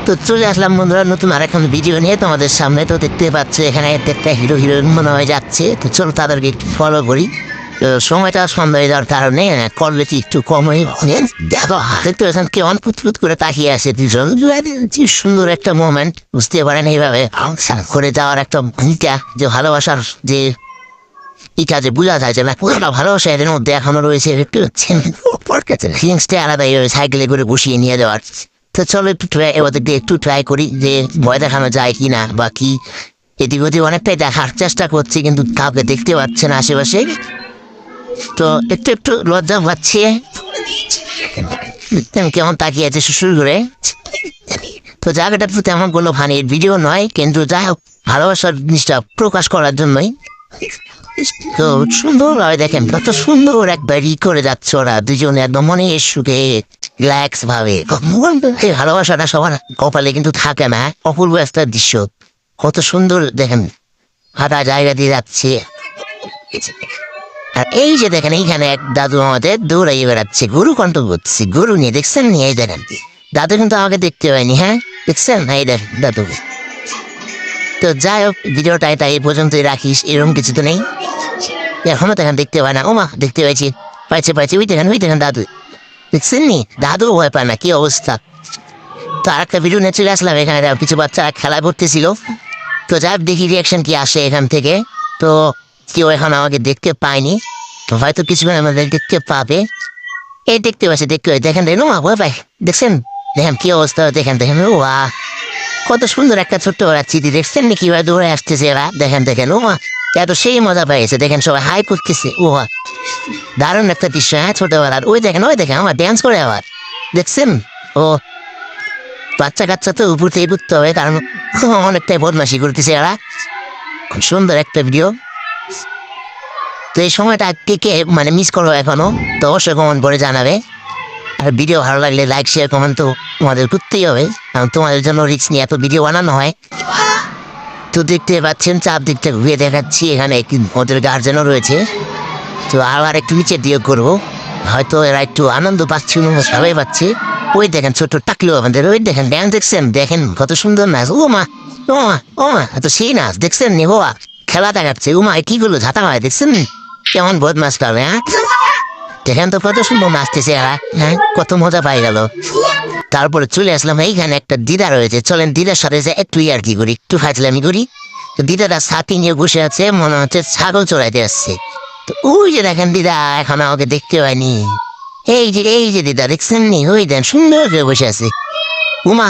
তো চলে আসলাম বন্ধুরা নতুন আরেকখন ভিডিও নিয়ে তোমাদের সামনে। তো দেখতে পাচ্ছ এখানে একটা হিরো হিরোইন মনে হয় যাচ্ছে, তো চলো তাদেরকে একটু ফলো করি। তো সময়টা সন্ধ্যা হয়ে যাওয়ার কারণে কোয়ালিটি একটু কম হয়ে দেখো দেখতে পাচ্ছেন কেমন পুতপুত করে তাকিয়ে আছে দুজন। কি সুন্দর একটা মোমেন্ট, বুঝতে পারেন এইভাবে করে যাওয়ার একটা ভূমিকা, যে ভালোবাসার যে এই কাজে বোঝা যায় যে না পুরোটা ভালোবাসা এদের মধ্যে এখনো রয়েছে। একটু ফিলিংসটা আলাদাই সাইকেলে করে বসিয়ে নিয়ে যাওয়ার। তো চলো একটু ওদের দিয়ে একটু ট্রাই করি যে ভয় দেখানো যায় কি না বা কি। এদিক ওদিক অনেকটাই দেখার চেষ্টা করছি কিন্তু কাউকে দেখতে পাচ্ছে না আশেপাশে, তো একটু একটু লজ্জা পাচ্ছে। কেমন তাকিয়ে আছে শুরু করে। তো জায়গাটা তো তেমন কোনো ফানির ভিডিও নয়, কিন্তু যাই হোক ভালোবাসার জিনিসটা প্রকাশ করার জন্যই। তো সুন্দর হয়, দেখেন কত সুন্দর একবার করে যাচ্ছে ওরা দুজনে, একদম মনে সুখে রিল্যাক্স ভাবে। এই ভালোবাসাটা সবার কপালে কিন্তু থাকে না। অপূর্ব একটা দৃশ্য, কত সুন্দর দেখেন হাঁটা জায়গা দিয়ে যাচ্ছে। আর এই যে দেখেন এইখানে এক দাদু আমাদের দৌড়াই বেড়াচ্ছে, গরু কন্ট্রোল করছে, গরু নিয়ে দেখছেন নিয়ে এই দেখেন দাদু কিন্তু আমাকে দেখতে পাইনি। হ্যাঁ দেখছেন এই দেখেন দাদু। তো যাই হোক ভিডিওটা এটা এই পর্যন্তই রাখিস, এরকম কিছু তো নেই এখনো দেখেন দেখতে পায় না। ওমা দেখতে পাইছি পাইছে ওই দেখেন দাদু দেখছেন নি, দাদু ভয় পায় না, কি অবস্থা। তো আর একটা ভিডিও নিয়ে চলে আসলাম এখানে, কিছু বাচ্চা খেলা করতেছিল। তো যাই দেখি রিয়াকশন কি আসে এখান থেকে। তো কেউ এখন আমাকে দেখতে পায়নি, তো হয়তো কিছুক্ষণ আমাদের দেখতে পাবে। এই দেখতে পাচ্ছে দেখেন দেখেন ভয় পাই দেখছেন, দেখেন কি অবস্থা, দেখেন ও কত সুন্দর একটা ছোট্ট ওরা চিঠি দেখছেন নি কিভাবে দৌড়ে আসতেছে এরা। দেখেন ও এত সেই মজা পাইছে, দেখেন সবাই হাই করতেছে। ও দারুণ একটা দৃশ্য। হ্যাঁ ছোটবেলার ওই দেখেন আমার ড্যান্স করে আবার দেখছেন। ও বাচ্চা কাচ্চা তো উপরতেই উঠতে হবে, কারণ অনেকটাই বদমাশি করতেছে এরা। খুব সুন্দর একটা ভিডিও। তো এই সময়টা কে মানে মিস করো এখনো, তো অবশ্যই কমেন্ট করে জানাবে। আর ভিডিও ভালো লাগলে লাইক শেয়ার কমেন্ট তো তোমাদের করতেই হবে, কারণ তোমাদের জন্য রিস্ক নিয়ে এত ভিডিও বানানো হয়। তো দেখতে পাচ্ছেন চারদিকটা ঘুরে দেখাচ্ছি, এখানে ওদের গার্জেনও রয়েছে। তো আবার একটু নিচে দিয়ে করবো, হয়তো এরা একটু আনন্দ পাচ্ছে, সবাই পাচ্ছে। ওই দেখেন ছোট্ট টাকলো আমাদের, ওই দেখেন ড্যান্স দেখছেন, দেখেন কত সুন্দর নাচ। ও মা এত সেই নাচ দেখছেন নি, বাবা খেলা দেখাচ্ছে। ও মা কি করলো ঝাঁটা হয় দেখছেন কেমন বদমাস করবে। হ্যাঁ দেখেন তো কত সুন্দর নাচতেছে এরা, হ্যাঁ কত মজা পাই গেল। তারপরে চলে আসলাম এইখানে একটা দিদা রয়েছে, চলেন দিদার সাথে যে একটু আর কি করি, একটু ফাজলামি করি। তো দিদাটা ছাতি নিয়ে বসে আছে, মনে হচ্ছে ছাগল চড়াইতে আসছে। তো ওই যে দেখেন দিদা এখন আমাকে দেখতে পায়নি। এই যে দিদা দেখছেন নি, ওই দেন সুন্দর করে বসে আছে। উমা